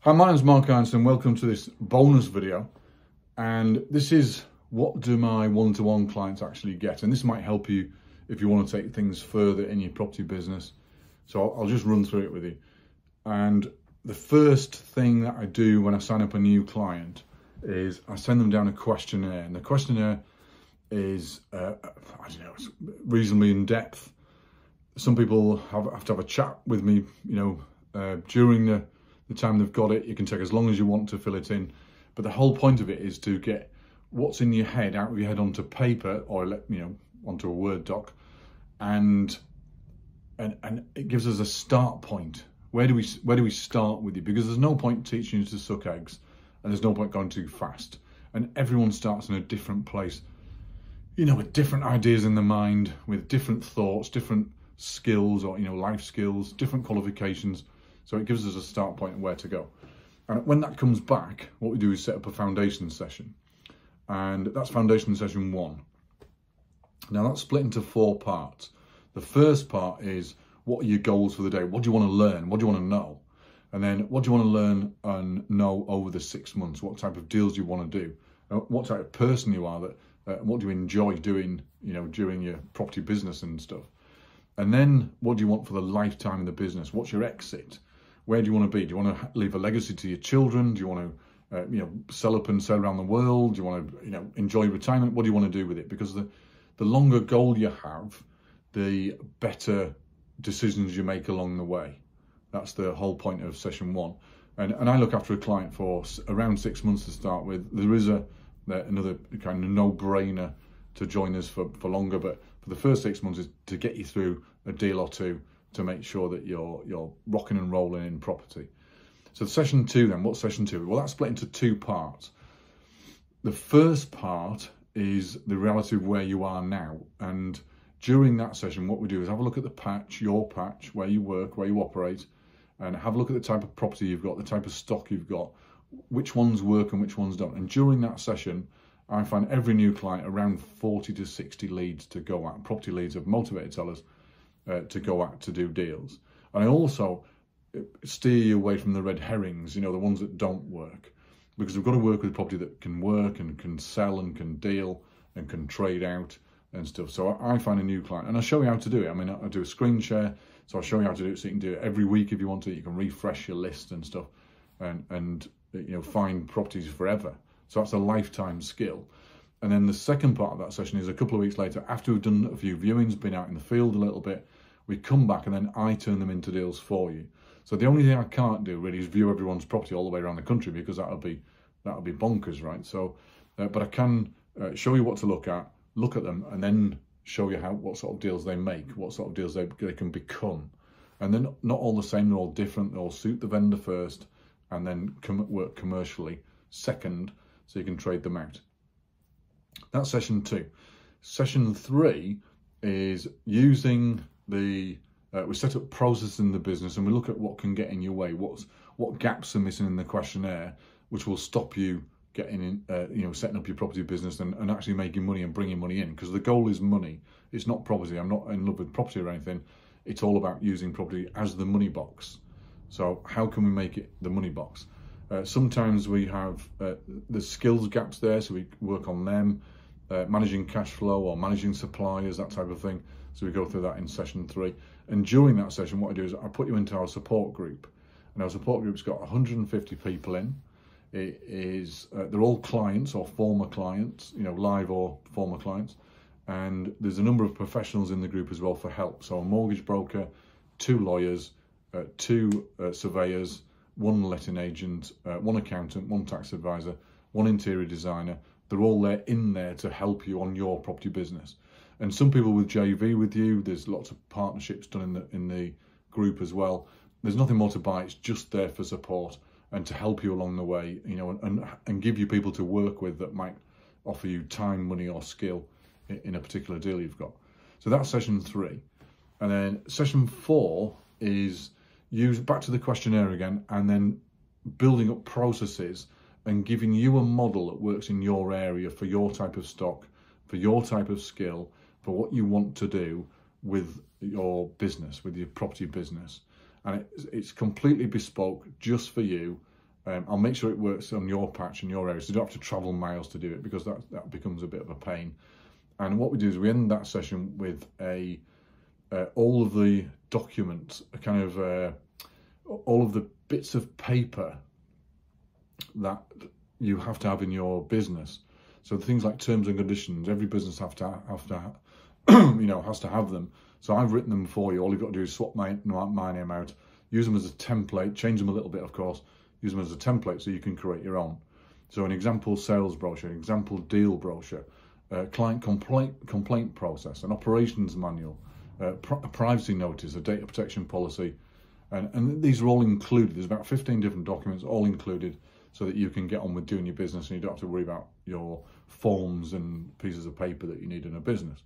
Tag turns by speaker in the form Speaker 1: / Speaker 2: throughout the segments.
Speaker 1: Hi, my name's Mark Einstein. Welcome to this bonus video. And this is what do my one-to-one clients actually get? And this might help you if you want to take things further in your property business. So I'll just run through it with you. And the first thing that I do when I sign up a new client is I send them down a questionnaire. And the questionnaire is, it's reasonably in depth. Some people have to have a chat with me, during the time they've got it. You can take as long as you want to fill it in, but the whole point of it is to get what's in your head out of your head onto paper or onto a Word doc, and it gives us a start point. Where do we start with you? Because there's no point teaching you to suck eggs, and there's no point going too fast. And everyone starts in a different place, with different ideas in the mind, with different thoughts, different skills, or life skills, different qualifications. So it gives us a start point and where to go. And when that comes back, what we do is set up a foundation session. And that's foundation session 1. Now that's split into 4 parts. The first part is, what are your goals for the day? What do you want to learn? What do you want to know? And then what do you want to learn and know over the 6 months? What type of deals do you want to do? What type of person you are, what do you enjoy doing, during your property business and stuff? And then what do you want for the lifetime of the business? What's your exit? Where do you want to be? Do you want to leave a legacy to your children? Do you want to, sell up and sell around the world? Do you want to, enjoy retirement? What do you want to do with it? Because the longer goal you have, the better decisions you make along the way. That's the whole point of session 1. And I look after a client for around 6 months to start with. There is another kind of no-brainer to join us for longer, but for the first 6 months is to get you through a deal or two to make sure that you're rocking and rolling in property. So session 2 then, what's session 2? Well, that's split into 2 parts. The first part is the reality of where you are now. And during that session, what we do is have a look at the patch, your patch, where you work, where you operate, and have a look at the type of property you've got, the type of stock you've got, which ones work and which ones don't. And during that session, I find every new client around 40 to 60 leads to go at, property leads of motivated sellers to go at to do deals. And I also steer you away from the red herrings, the ones that don't work, because we've got to work with property that can work and can sell and can deal and can trade out and stuff. So I find a new client and I show you how to do it. I do a screen share, so I'll show you how to do it, so you can do it every week if you want to. You can refresh your list and stuff and find properties forever. So that's a lifetime skill. And then the second part of that session is a couple of weeks later, after we've done a few viewings, been out in the field a little bit, we come back and then I turn them into deals for you. So the only thing I can't do really is view everyone's property all the way around the country, because that'll be bonkers, right? So, but I can show you what to look at them, and then show you what sort of deals they make, what sort of deals they can become. And they're not all the same, they're all different, they all suit the vendor first, and then work commercially second, so you can trade them out. That's session 2. Session 3 is using we set up processes in the business, and we look at what can get in your way, what gaps are missing in the questionnaire, which will stop you getting in, setting up your property business and actually making money and bringing money in. Because the goal is money. It's not property. I'm not in love with property or anything. It's all about using property as the money box. So how can we make it the money box? Sometimes we have the skills gaps there, so we work on them, managing cash flow or managing suppliers, that type of thing. So we go through that in session 3. And during that session, what I do is I put you into our support group. And our support group's got 150 people in. It is they're all clients or former clients, live or former clients. And there's a number of professionals in the group as well for help. So a mortgage broker, 2 lawyers, 2 surveyors, 1 letting agent, 1 accountant, 1 tax advisor, 1 interior designer. They're all in there to help you on your property business. And some people with JV with you. There's lots of partnerships done in the group as well. There's nothing more to buy. It's just there for support and to help you along the way, and give you people to work with that might offer you time, money, or skill in a particular deal you've got. So that's session 3. And then session 4 is back to the questionnaire again, and then building up processes and giving you a model that works in your area for your type of stock, for your type of skill, for what you want to do with your business, with your property business. And it's completely bespoke just for you. I'll make sure it works on your patch in your area, so you don't have to travel miles to do it, because that becomes a bit of a pain. And what we do is we end that session with all of the documents, all of the bits of paper that you have to have in your business. So things like terms and conditions, every business has to have them. So I've written them for you. All you've got to do is swap my name out, use them as a template, change them a little bit, of course, use them as a template so you can create your own. So an example sales brochure, an example deal brochure, client complaint process, an operations manual, a privacy notice, a data protection policy, and these are all included. There's about 15 different documents all included, so that you can get on with doing your business and you don't have to worry about your forms and pieces of paper that you need in a business.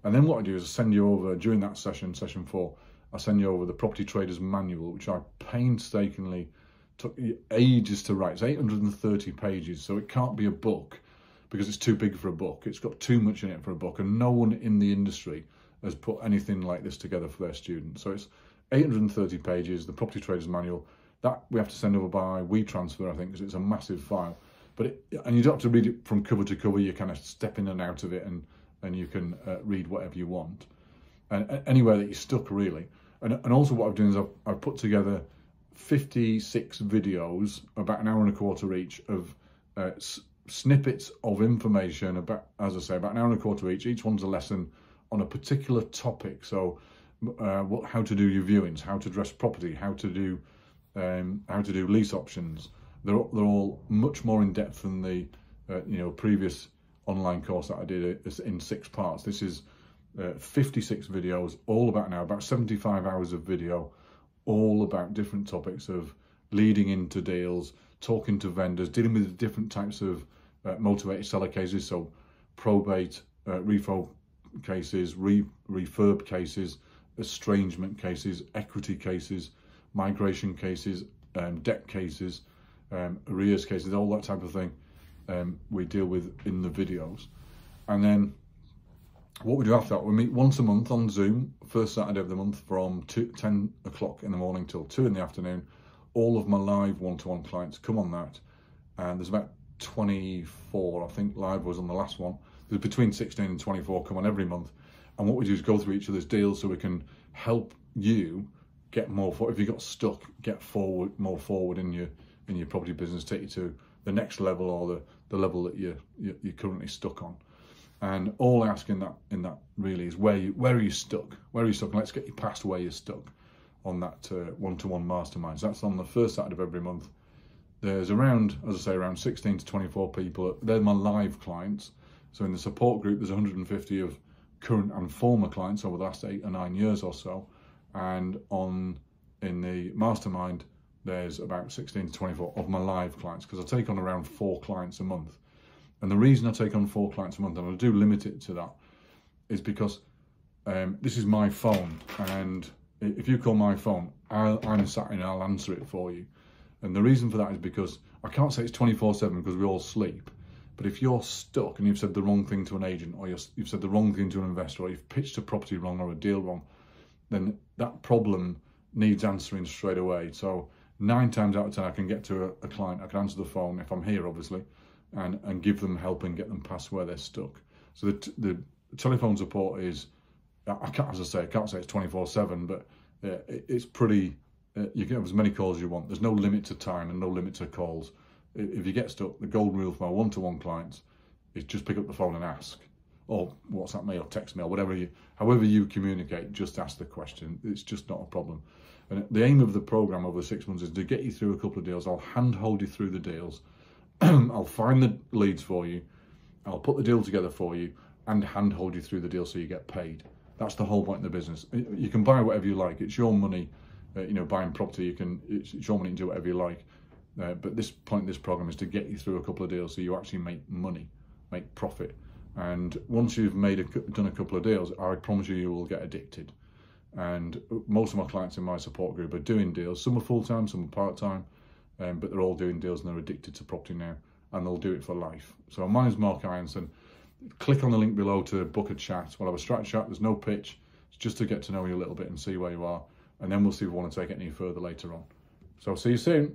Speaker 1: And then what I do is I send you over, during that session 4, I send you over the Property Traders Manual, which I painstakingly took ages to write. It's 830 pages, so it can't be a book because it's too big for a book. It's got too much in it for a book, and no one in the industry has put anything like this together for their students. So it's 830 pages, the Property Traders Manual. That we have to send over by WeTransfer, I think, because it's a massive file. And you don't have to read it from cover to cover. You kind of step in and out of it, and you can read whatever you want, and anywhere that you're stuck, really. And also what I've done is I've put together 56 videos, about an hour and a quarter each, of snippets of information about, as I say, about an hour and a quarter each. Each one's a lesson on a particular topic. So how to do your viewings, how to dress property, how to do lease options. They're all much more in depth than the previous online course that I did in 6 parts. This is 56 videos, all about an hour, about 75 hours of video, all about different topics of leading into deals, talking to vendors, dealing with different types of motivated seller cases, so probate, refo cases, refurb cases, estrangement cases, equity cases, migration cases, debt cases, arrears cases, all that type of thing we deal with in the videos. And then what we do after that, we meet once a month on Zoom, first Saturday of the month, from 10 o'clock in the morning till 2 in the afternoon. All of my live one-to-one clients come on that, and there's about 24, I think live was on the last one. There's between 16 and 24 come on every month, and what we do is go through each other's deals so we can help you get more if you got stuck, get more forward in your property business, take you to the next level, or the level that you're currently stuck on. And all I ask in that really is where are you stuck? Where are you stuck? And let's get you past where you're stuck on that one-to-one masterminds. That's on the first Saturday of every month. There's around, as I say, around 16 to 24 people. They're my live clients. So in the support group, there's 150 of current and former clients over the last 8 or 9 years or so. And in the mastermind, there's about 16 to 24 of my live clients, because I take on around 4 clients a month. And the reason I take on 4 clients a month, and I do limit it to that, is because this is my phone, and if you call my phone, I'm sat in, I'll answer it for you. And the reason for that is because I can't say it's 24/7 because we all sleep. But if you're stuck and you've said the wrong thing to an agent, or you've said the wrong thing to an investor, or you've pitched a property wrong or a deal wrong, then that problem needs answering straight away. So 9 times out of 10, I can get to a client, I can answer the phone if I'm here, obviously, and give them help and get them past where they're stuck. So the telephone support is, I can't say it's 24/7, but it's pretty, you can have as many calls as you want. There's no limit to time and no limit to calls. If you get stuck, the golden rule for my one-to-one clients is just pick up the phone and ask, or WhatsApp me or text me, or however you communicate, just ask the question. It's just not a problem. And the aim of the program over the 6 months is to get you through a couple of deals. I'll handhold you through the deals. I'll find the leads for you. I'll put the deal together for you and handhold you through the deal so you get paid. That's the whole point of the business. You can buy whatever you like. It's your money. Buying property, it's your money to do whatever you like. But this point of this program is to get you through a couple of deals so you actually make money, make profit. And once you've done a couple of deals, I promise you will get addicted. And most of my clients in my support group are doing deals. Some are full-time, some are part-time, but they're all doing deals and they're addicted to property now, and they'll do it for life. So my name's Mark Ironson. Click on the link below to book a chat. We'll have a strat chat. There's no pitch. It's just to get to know you a little bit and see where you are. And then we'll see if we want to take it any further later on. So see you soon.